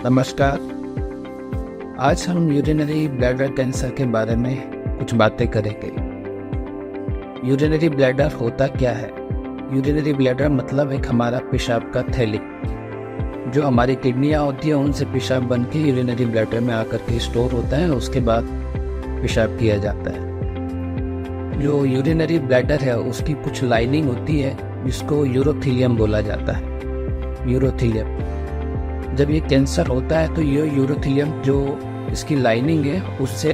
नमस्कार। आज हम यूरिनरी ब्लैडर कैंसर के बारे में कुछ बातें करेंगे। यूरिनरी ब्लैडर होता क्या है? यूरिनरी ब्लैडर मतलब एक हमारा पेशाब का थैली, जो हमारी किडनियाँ होती हैं उनसे पेशाब बन के यूरिनरी ब्लैडर में आकर के स्टोर होता है। उसके बाद पेशाब किया जाता है। जो यूरिनरी ब्लैडर है उसकी कुछ लाइनिंग होती है जिसको यूरोथीलियम बोला जाता है। यूरोथीलियम, जब ये कैंसर होता है तो ये यूरोथीलियम जो इसकी लाइनिंग है उससे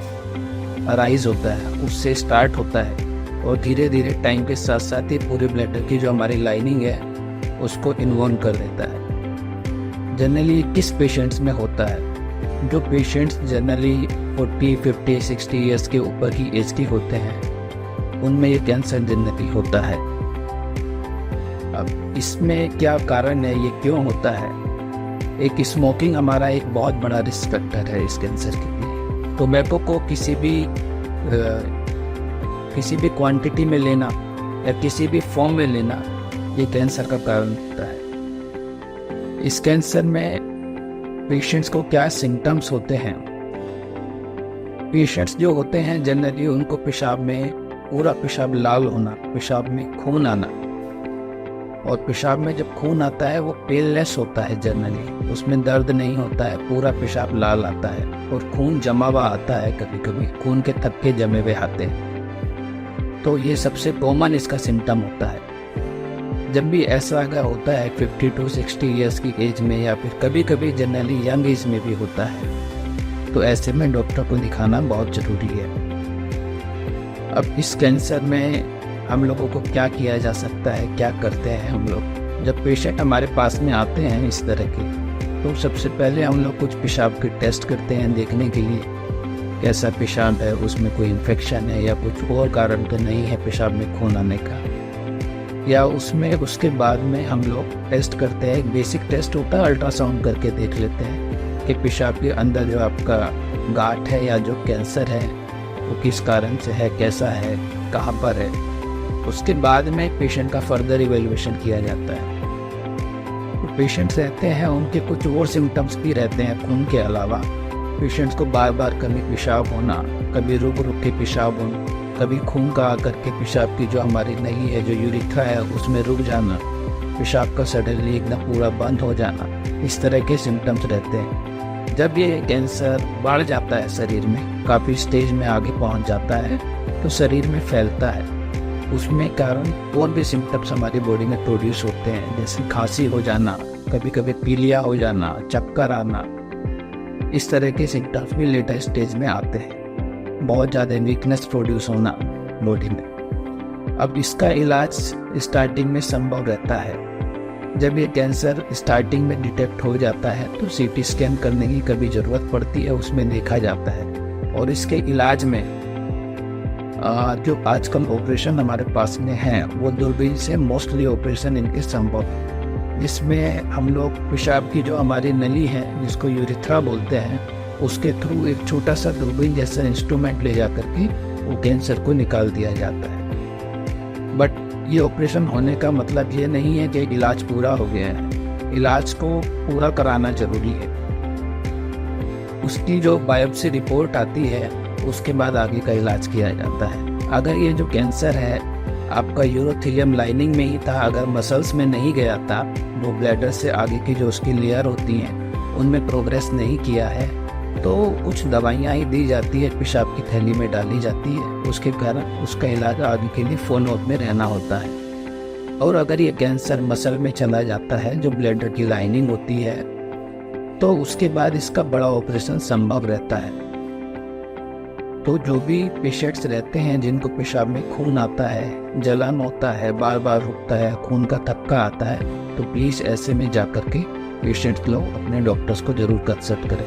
अराइज होता है, उससे स्टार्ट होता है और धीरे धीरे टाइम के साथ साथ ही पूरे ब्लैडर की जो हमारी लाइनिंग है उसको इन्वॉल्व कर देता है। जनरली किस पेशेंट्स में होता है? जो पेशेंट्स जनरली 40, 50, 60 ईयर्स के ऊपर की एज के होते हैं उनमें ये कैंसर जनरली होता है। अब इसमें क्या कारण है, ये क्यों होता है? एक स्मोकिंग हमारा एक बहुत बड़ा रिस्क फैक्टर है इस कैंसर के लिए। टोबैको को किसी भी क्वांटिटी में लेना या किसी भी फॉर्म में लेना ये कैंसर का कारण होता है। इस कैंसर में पेशेंट्स को क्या सिम्टम्स होते हैं? पेशेंट्स जो होते हैं जनरली उनको पेशाब में पूरा पेशाब लाल होना, पेशाब में खून आना, और पेशाब में जब खून आता है वो पेलनेस होता है। जनरली उसमें दर्द नहीं होता है, पूरा पेशाब लाल आता है और खून जमा हुआ आता है, कभी कभी खून के थक्के जमे हुए आते हैं। तो ये सबसे कॉमन इसका सिम्टम होता है। जब भी ऐसा अगर होता है 50 to 60 ईयर्स की एज में या फिर कभी कभी जनरली यंग एज में भी होता है तो ऐसे में डॉक्टर को दिखाना बहुत ज़रूरी है। अब इस कैंसर में हम लोगों को क्या किया जा सकता है, क्या करते हैं हम लोग? जब पेशेंट हमारे पास में आते हैं इस तरह के, तो सबसे पहले हम लोग कुछ पेशाब के टेस्ट करते हैं देखने के लिए कैसा पेशाब है, उसमें कोई इन्फेक्शन है या कुछ और कारण तो नहीं है पेशाब में खून आने का। या उसके बाद में हम लोग टेस्ट करते हैं, एक बेसिक टेस्ट होता है, अल्ट्रासाउंड करके देख लेते हैं कि पेशाब के अंदर जो आपका गांठ है या जो कैंसर है वो किस कारण से है, कैसा है, कहाँ पर है। उसके बाद में पेशेंट का फर्दर इवेल्युएशन किया जाता है। तो पेशेंट्स रहते हैं उनके कुछ और सिम्टम्स भी रहते हैं खून के अलावा। पेशेंट्स को बार बार कभी पेशाब होना, कभी रुक के पेशाब होना, कभी खून का आकर के पेशाब की जो हमारी नली है, जो यूरिथ्रा है, उसमें रुक जाना, पेशाब का सडनली एकदम पूरा बंद हो जाना, इस तरह के सिम्टम्स रहते हैं। जब ये कैंसर बढ़ जाता है शरीर में, काफ़ी स्टेज में आगे पहुँच जाता है तो शरीर में फैलता है। उसमें कारण और भी सिम्टम्स हमारी बॉडी में प्रोड्यूस होते हैं, जैसे खांसी हो जाना, कभी कभी पीलिया हो जाना, चक्कर आना, इस तरह के सिम्टम्स भी लेटर स्टेज में आते हैं। बहुत ज़्यादा वीकनेस प्रोड्यूस होना बॉडी में। अब इसका इलाज स्टार्टिंग में संभव रहता है। जब ये कैंसर स्टार्टिंग में डिटेक्ट हो जाता है तो सीटी स्कैन करने की कभी ज़रूरत पड़ती है, उसमें देखा जाता है। और इसके इलाज में जो आजकल ऑपरेशन हमारे पास में है वो दूरबीन से मोस्टली ऑपरेशन इनके संभव है, जिसमें हम लोग पेशाब की जो हमारी नली है जिसको यूरिथ्रा बोलते हैं उसके थ्रू एक छोटा सा दूरबीन जैसा इंस्ट्रूमेंट ले जाकर के वो कैंसर को निकाल दिया जाता है। बट ये ऑपरेशन होने का मतलब ये नहीं है कि इलाज पूरा हो गया है। इलाज को पूरा कराना जरूरी है। उसकी जो बायोप्सी रिपोर्ट आती है उसके बाद आगे का इलाज किया जाता है। अगर ये जो कैंसर है आपका यूरोथीलियम लाइनिंग में ही था, अगर मसल्स में नहीं गया था, वो ब्लैडर से आगे की जो उसकी लेयर होती हैं उनमें प्रोग्रेस नहीं किया है, तो कुछ दवाइयाँ ही दी जाती है, पेशाब की थैली में डाली जाती है। उसके कारण उसका इलाज आगे के लिए फॉलोअप में रहना होता है। और अगर ये कैंसर मसल में चला जाता है, जो ब्लैडर की लाइनिंग होती है, तो उसके बाद इसका बड़ा ऑपरेशन संभव रहता है। तो जो भी पेशेंट्स रहते हैं जिनको पेशाब में खून आता है, जलन होता है, बार बार रुकता है, खून का थक्का आता है, तो प्लीज़ ऐसे में जाकर के पेशेंट्स लोग अपने डॉक्टर्स को ज़रूर कंसल्ट करें।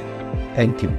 Thank you.